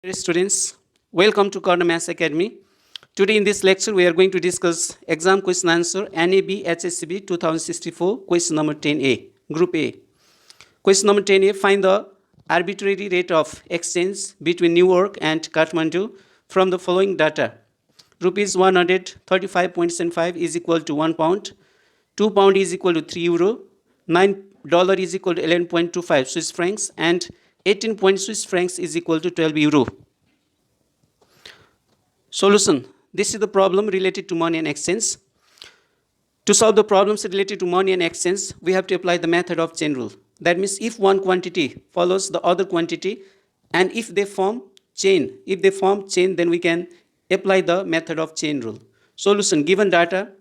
Dear students, welcome to Karna Maths Academy. Today in this lecture we are going to discuss exam question answer NEB HSEB 2064 question number 10A, group A. Question number 10A, find the arbitrary rate of exchange between Newark and Kathmandu from the following data. Rupees 135.75 is equal to 1 pound, 2 pound is equal to 3 euro, $9 is equal to 11.25 Swiss francs, and 18 Swiss francs is equal to 12 euro. Solution. This is the problem related to money and exchange. To solve the problems related to money and exchange, we have to apply the method of chain rule. That means if one quantity follows the other quantity and if they form chain, then we can apply the method of chain rule. Solution. Given data,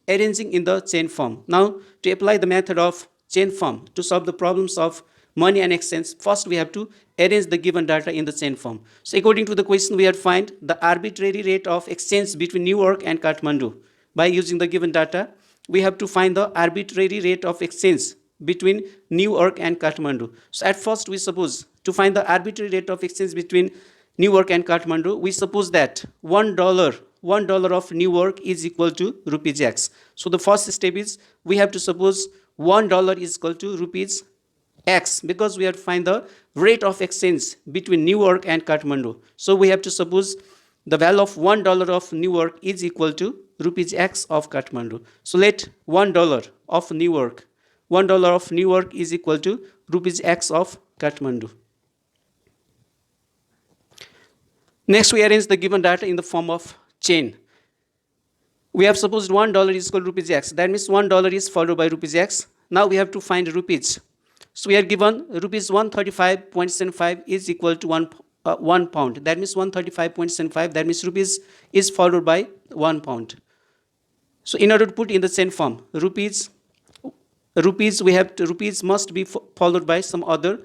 arranging in the chain form. Now, to apply the method of chain form to solve the problems of money and exchange, first we have to arrange the given data in the chain form. So according to the question, we have to find the arbitrary rate of exchange between Newark and Kathmandu. By using the given data, we have to find the arbitrary rate of exchange between Newark and Kathmandu. So at first we suppose to find the arbitrary rate of exchange between Newark and Kathmandu, we suppose that $1 of Newark is equal to rupees X. So the first step is we have to suppose $1 is equal to rupees X, because we have to find the rate of exchange between Newark and Kathmandu. So we have to suppose the value of $1 of Newark is equal to rupees X of Kathmandu. So let $1 of Newark is equal to rupees X of Kathmandu. Next, we arrange the given data in the form of chain. We have supposed $1 is equal to rupees X. That means $1 is followed by rupees X. Now we have to find rupees. So we are given rupees 135.75 is equal to 1 pound. That means 135.75. That means rupees is followed by 1 pound. So in order to put in the chain form, rupees must be followed by some other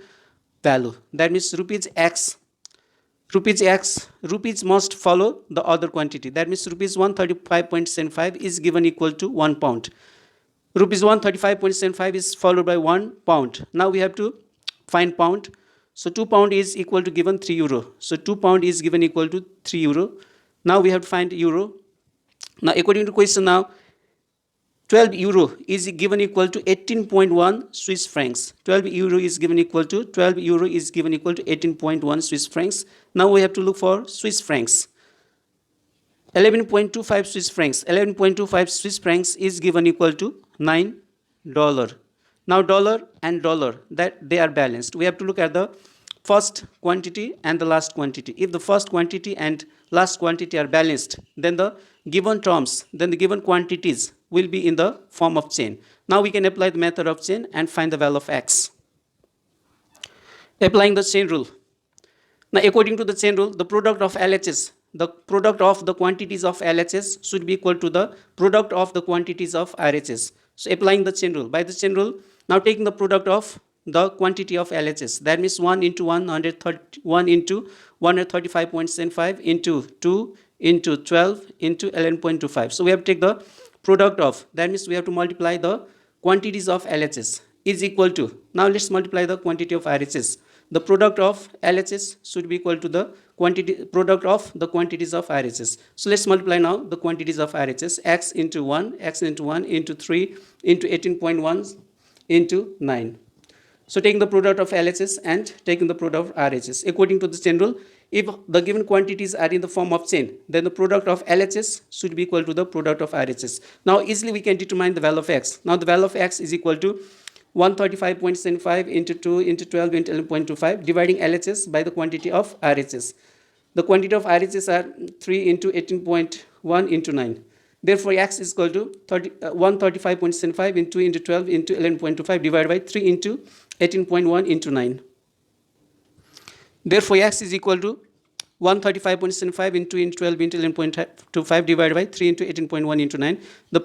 value. That means rupees must follow the other quantity. That means rupees 135.75 is given equal to 1 pound. Rupees 135.75 is followed by 1 pound. Now we have to find pound. So 2 pound is equal to given 3 euro. So 2 pound is given equal to 3 euro. Now we have to find euro. Now according to question now, 12 euro is given equal to 18.1 Swiss francs. 12 euro is given equal to 18.1 Swiss francs. Now we have to look for Swiss francs. 11.25 Swiss francs. 11.25 Swiss francs is given equal to $9. Now dollar and dollar, that they are balanced. We have to look at the first quantity and the last quantity. If the first quantity and last quantity are balanced, then the given terms, then the given quantities will be in the form of chain. Now we can apply the method of chain and find the value of X. Applying the chain rule. Now according to the chain rule, the product of LHS, the product of the quantities of LHS should be equal to the product of the quantities of RHS. So applying the chain rule. By the chain rule, now taking the product of the quantity of LHS, that means 1 into 131 into 135.75 into 2 into 12 into 11.25. So we have to take the product of, that means we have to multiply the quantities of LHS is equal to, now let's multiply the quantity of RHS. The product of LHS should be equal to the product of the quantities of RHS. So let's multiply now the quantities of RHS. X into 1 into 3 into 18.1 into 9. So taking the product of LHS and taking the product of RHS. According to the chain rule, if the given quantities are in the form of chain, then the product of LHS should be equal to the product of RHS. Now easily we can determine the value of X. Now the value of X is equal to 135.75 into 2 into 12 into 11.25, dividing LHS by the quantity of RHS. The quantity of RHS are 3 into 18.1 into 9. Therefore, X is equal to 135.75 into 2 into 12 into 11.25 divided by 3 into 18.1 into 9. Therefore, X is equal to 135.75 into 2 into 12 into 11.25 divided by 3 into 18.1 into 9. The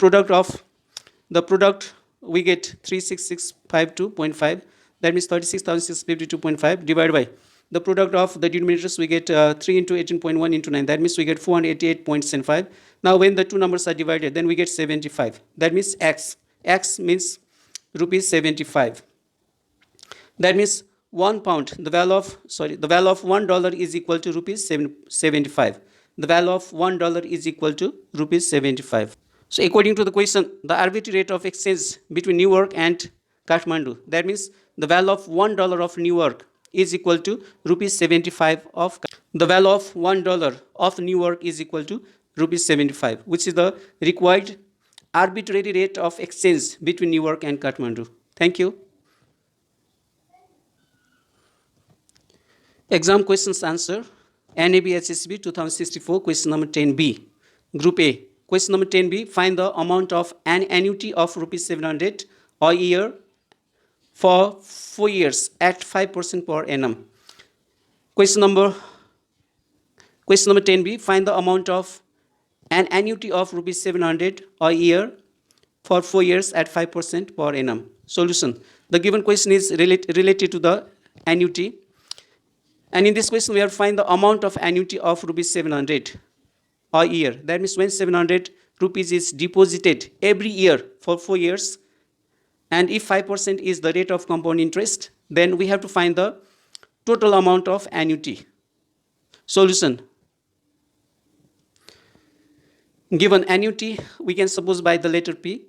product we get 36652.5, that means 36,652.5 divided by the product of the denominators we get 3 into 18.1 into 9, that means we get 488.75. Now when the two numbers are divided, then we get 75. That means X means rupees 75. That means 1 pound, the value of $1 is equal to rupees 75. The value of $1 is equal to rupees 75. So according to the question, the arbitrary rate of exchange between Newark and Kathmandu, that means the value of $1 of Newark is equal to rupees 75 of the value of $1 of Newark is equal to rupees 75, which is the required arbitrary rate of exchange between Newark and Kathmandu. Thank you. Exam questions answer. NEB HSEB 2064, question number 10B. Group A. Question number 10B. Find the amount of an annuity of rupees 700 a year for 4 years at 5% per annum. Question number 10B. Find the amount of an annuity of rupees 700 a year for 4 years at 5% per annum. Solution. The given question is related to the annuity. And in this question, we have to find the amount of annuity of rupees 700 a year. That means when 700 rupees is deposited every year for 4 years, and if 5% is the rate of compound interest, then we have to find the total amount of annuity. Solution. Given annuity, we can suppose by the letter P.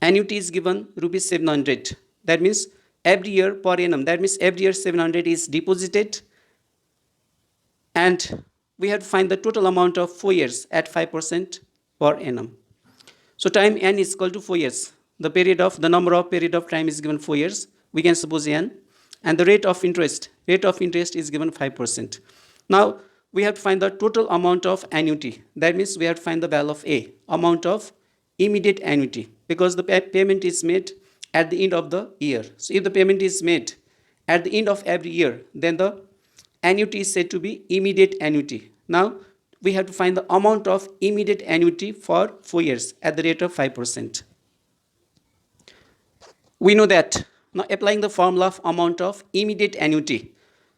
Annuity is given rupees 700. That means every year per annum. That means every year 700 is deposited, and we have to find the total amount of 4 years at 5% per annum. So time n is equal to 4 years. The number of period of time is given 4 years. We can suppose n, and the rate of interest is given 5%. Now we have to find the total amount of annuity. That means we have to find the value of A, amount of immediate annuity, because the payment is made at the end of the year. So if the payment is made at the end of every year, then the annuity is said to be immediate annuity. Now we have to find the amount of immediate annuity for 4 years at the rate of 5%. We know that. Now applying the formula of amount of immediate annuity.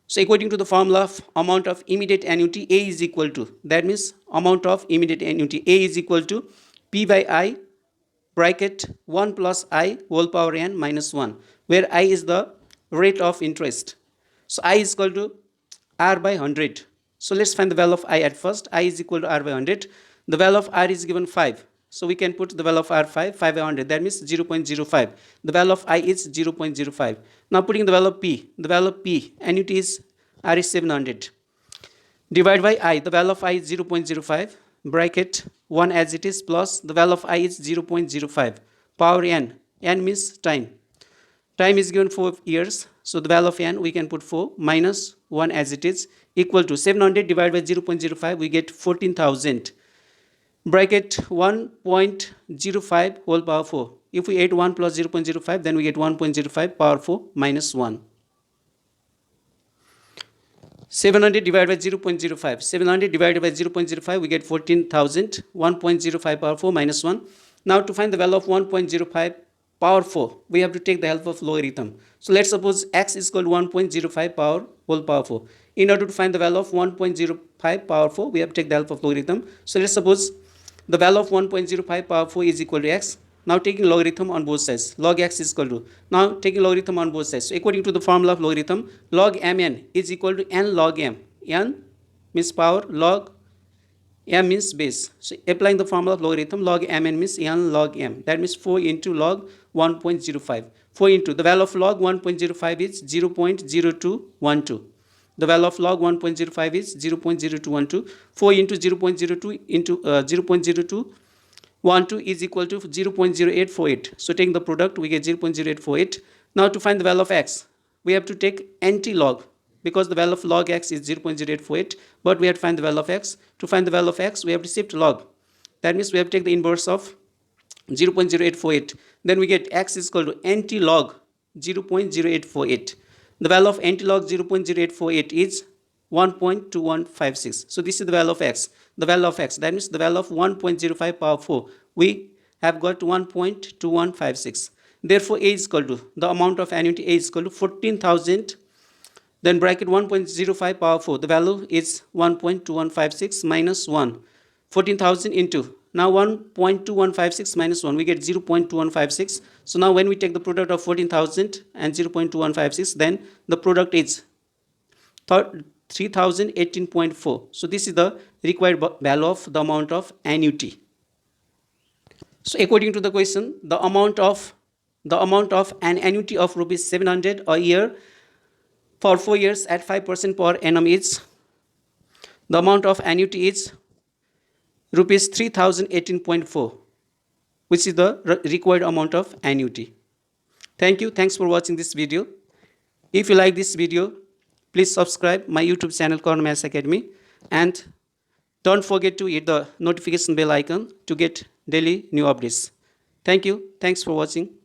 So according to the formula of amount of immediate annuity, A is equal to, that means amount of immediate annuity, A is equal to P by I bracket 1 plus I whole power n minus 1, where I is the rate of interest. So I is equal to R by 100. So let's find the value of I at first. I is equal to R by 100. The value of R is given 5. So we can put the value of R 5 by 100. That means 0.05. The value of I is 0.05. Now putting the value of P. The value of P, annuity is R is 700. Divide by I. The value of I is 0.05. Bracket 1 as it is, plus the value of I is 0.05. Power n. N means time. Time is given 4 years. So the value of n we can put 4 minus 1 as it is, equal to 700 divided by 0.05, we get 14,000. Bracket 1.05 whole power 4. If we add 1 plus 0.05, then we get 1.05 power 4 minus 1. 700 divided by 0.05. 700 divided by 0.05, we get 14,000. 1.05 power 4 minus 1. Now to find the value of 1.05 power 4, we have to take the help of logarithm. So let's suppose x is equal to 1.05 power whole power 4. In order to find the value of 1.05 power 4, we have to take the help of logarithm. So let's suppose the value of 1.05 power 4 is equal to x. Now taking logarithm on both sides, log x is equal to, now taking logarithm on both sides. So according to the formula of logarithm, log mn is equal to n log m. N means power, log m means base. So applying the formula of logarithm, log mn means n log m. That means 4 into log 1.05. 4 into the value of log 1.05 is 0.0212. The value of log 1.05 is 0.0212. 4 into 0.02 into 0.0212 is equal to 0.0848. So taking the product, we get 0.0848. Now to find the value of x, we have to take anti-log, because the value of log x is 0.0848, but we have to find the value of x. To find the value of x, we have to shift log. That means we have to take the inverse of 0.0848. Then we get x is equal to anti-log 0.0848. The value of anti-log 0.0848 is 1.2156. So this is the value of x. The value of x, that means the value of 1.05 power 4. We have got 1.2156. Therefore, A is equal to, the amount of annuity A is equal to 14,000. Then bracket 1.05 power 4. The value is 1.2156 minus 1. 14,000 into Now 1.2156 minus 1, we get 0.2156. So now when we take the product of 14,000 and 0.2156, then the product is 3018.4. So this is the required value of the amount of annuity. So according to the question, the amount of an annuity of rupees 700 a year for 4 years at 5% per annum is, the amount of annuity is rupees 3018.4, which is the required amount of annuity. Thank you. Thanks for watching this video. If you like this video, please subscribe my YouTube channel Karna Maths Academy, and don't forget to hit the notification bell icon to get daily new updates. Thank you. Thanks for watching.